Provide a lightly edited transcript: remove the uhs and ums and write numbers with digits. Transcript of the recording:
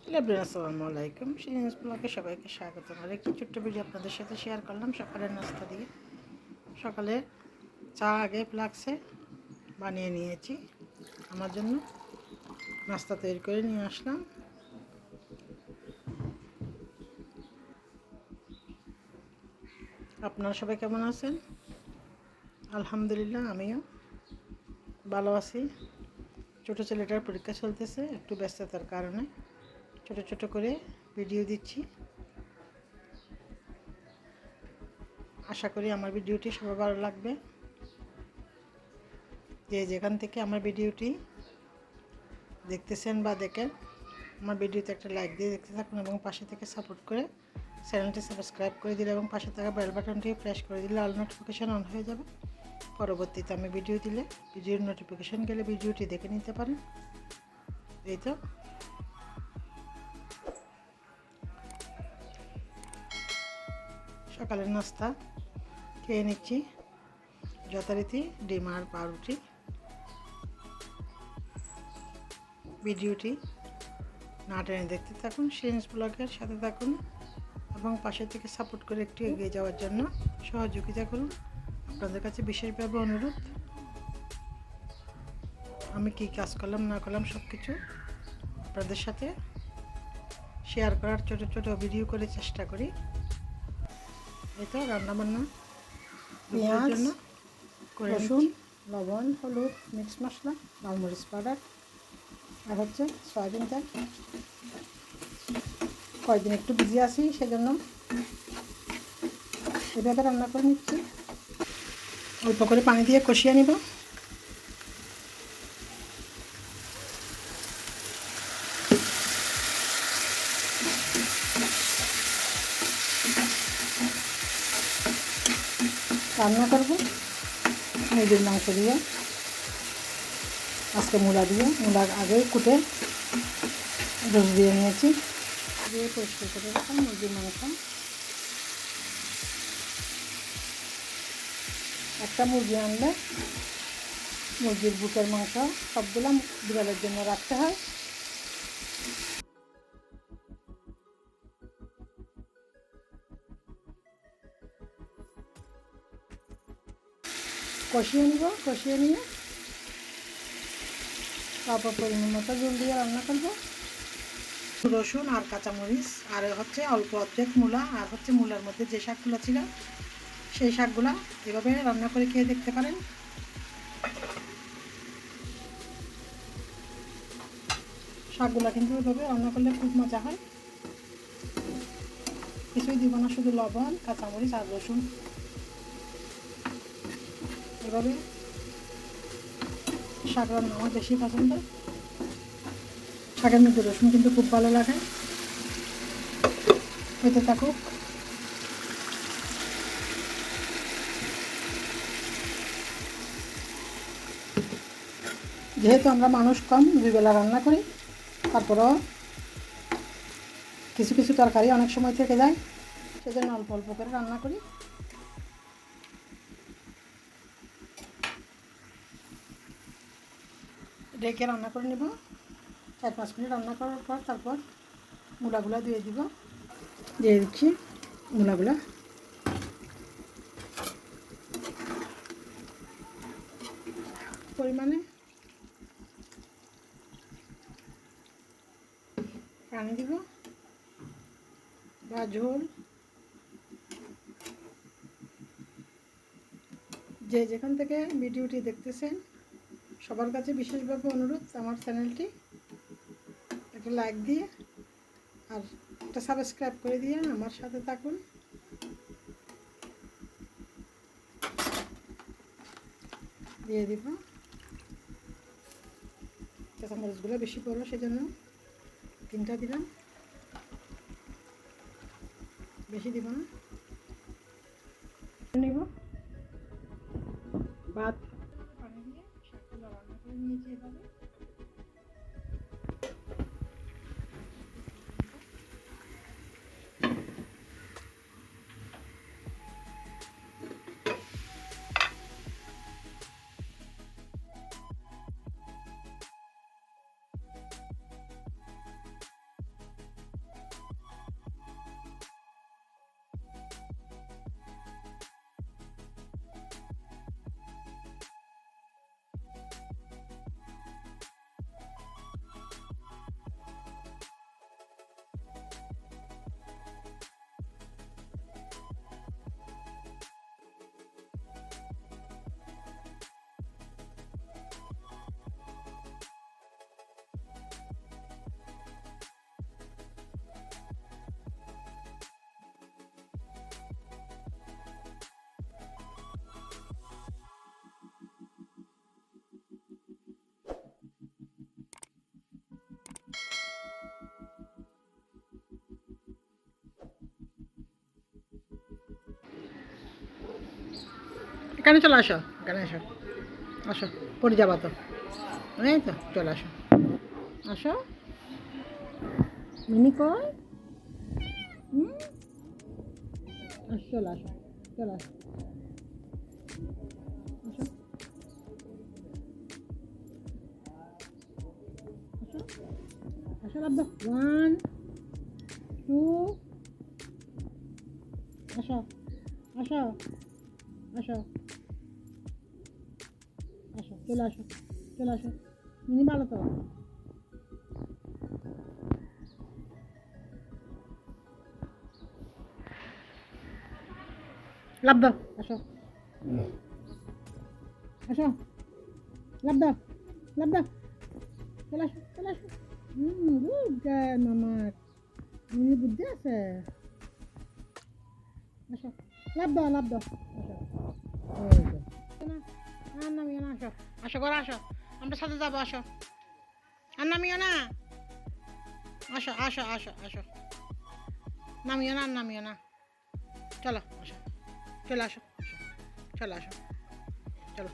আসসালামু আলাইকুম। সিরিয়াস ব্লগে সবাইকে স্বাগতম। আর একটি ছোট্ট ভিডিও আপনাদের সাথে শেয়ার করলাম সকালের নাস্তা দিয়ে। সকালে চা আগে ফ্লাক্সে বানিয়ে নিয়েছি, আমার জন্য নাস্তা তৈরি করে নিয়ে আসলাম। আপনারা সবাই কেমন আছেন? আলহামদুলিল্লাহ, আমিও ভালো আছি। ছোটো ছেলেটার পরীক্ষা চলতেছে, একটু ব্যস্ততার কারণে ছোট ছোট করে ভিডিও দিচ্ছি। আশা করি আমার ভিডিওটি সবার ভালো লাগবে। যে যেখান থেকে আমার ভিডিওটি দেখতেছেন বা দেখেন, আমার ভিডিওতে একটা লাইক দিয়ে দেখতে থাকুন এবং পাশে থেকে সাপোর্ট করে চ্যানেলটি সাবস্ক্রাইব করে দিলে এবং পাশে থাকা বেল বাটনটি প্রেস করে দিলে অল নোটিফিকেশান অন হয়ে যাবে। পরবর্তীতে আমি ভিডিও দিলে ভিডিওর নোটিফিকেশান গেলে ভিডিওটি দেখে নিতে পারেন। এই তো সকালের নাস্তা খেয়ে নিচ্ছি, যথারীতি ডিম আর পাউরুটি। ভিডিওটি না টেনে দেখতে থাকুন, সিরিয়াস ব্লগের সাথে থাকুন এবং পাশে থেকে সাপোর্ট করে একটু এগিয়ে যাওয়ার জন্য সহযোগিতা করুন। আপনাদের কাছে বিশেষভাবে অনুরোধ, আমি কী কাজ করলাম না করলাম সব কিছু আপনাদের সাথে শেয়ার করার ছোটো ছোটো ভিডিও করে চেষ্টা করি। এই তো রান্নাবান্না পেঁয়াজ জন্য রসুন, লবণ, হলুদ, মিক্স মশলা, লাল মরিচ পাউডার আর হচ্ছে সয়াবিন তেল। কয়েকদিন একটু বিজি আছি, সেজন্য এভাবে রান্না করে নিচ্ছি। অল্প করে পানি দিয়ে কষিয়ে নিব। রান্না করব মুরগির মাংস দিয়ে, আজকে মূলা দিয়ে। মূলা আগেই কুটে রস দিয়ে নিয়েছি, দিয়ে পরিষ্কার করে রাখলাম মুরগির মাংস। একটা মুরগি আনলে মুরগির বুকের মাংস সবগুলো বিড়ালের জন্য রাখতে হয়। কষিয়ে নিব, কষিয়ে নিয়ে তারপর পরিমাণ মতো জল দিয়ে রান্না করব। রসুন আর কাঁচামরিচ আর হচ্ছে অল্প অর্ধেক মূলা, আর হচ্ছে মূলার মধ্যে যে শাকগুলো ছিল সেই শাকগুলা এভাবে রান্না করে খেয়ে দেখতে পারেন। শাকগুলা কিন্তু এভাবে রান্না করলে খুব মজা হয়। কিছুই দিব না, শুধু লবণ, কাঁচামরিচ আর রসুন। এভাবে শাক রান্না আমার বেশি পছন্দ। শাকের মধ্যে রসুন কিন্তু খুব ভালো লাগে। হইতে থাকুক। যেহেতু আমরা মানুষ কম, দুই বেলা রান্না করি, তারপরেও কিছু কিছু তরকারি অনেক সময় থেকে যায়, সেজন্য অল্প অল্প করে রান্না করি। ঢেকে রান্না করে নেব 4-5 মিনিট রান্না করার পর তারপর মূলাগুলা দিয়ে দিব। দিয়ে দিচ্ছি মূলাগুলা। পরিমাণে পানি দিব বা ঝোল, যে যেখান থেকে ভিডিওটি দেখতেছেন সবার কাছে বিশেষভাবে অনুরোধ, আমার চ্যানেলটি একটা লাইক দিয়ে আর একটা সাবস্ক্রাইব করে দিয়ে আমার সাথে থাকুন। দিয়ে দিব কাঁচামরিচগুলো বেশি পড়লো, সেজন্য 3টা দিলাম, বেশি দিব না। নিব ভাত পানি দিয়ে শাকগুলো রান্না করে নিয়েছি এভাবে। এখানে চলে আসো, এখানে আসো, আসো, পড়ে যাবা তো, এই তো চলে আসো, আসো, মিনি কই, আসো, চলে আসো, চলে আসো, আসো, আসো, আসো, লাভ দাও, 1 2, আসো, আসো, আসো, আসো, চলে আসো, চলে আসো, মিনি ভালো তো, লাভ দাও, আসো, আসো, লাভ দাও, লাভ দাও, চলে আসো, চলে আসো, গুড গার্ল মামার, মিনি বুদ্ধি আছে, আসো, লাভ দাও, লাভ দাও, আসো, এই তো, না, আর নামিও না, আসো, আসো ঘরে আসো, আমরা সাথে যাবো, আসো, আর নামিও না, আসো, আসো, আসো, আসো, নামিও না, আর নামিও না, চলো, আসো, চলে আসো, আসো, চলে আসো, চলো,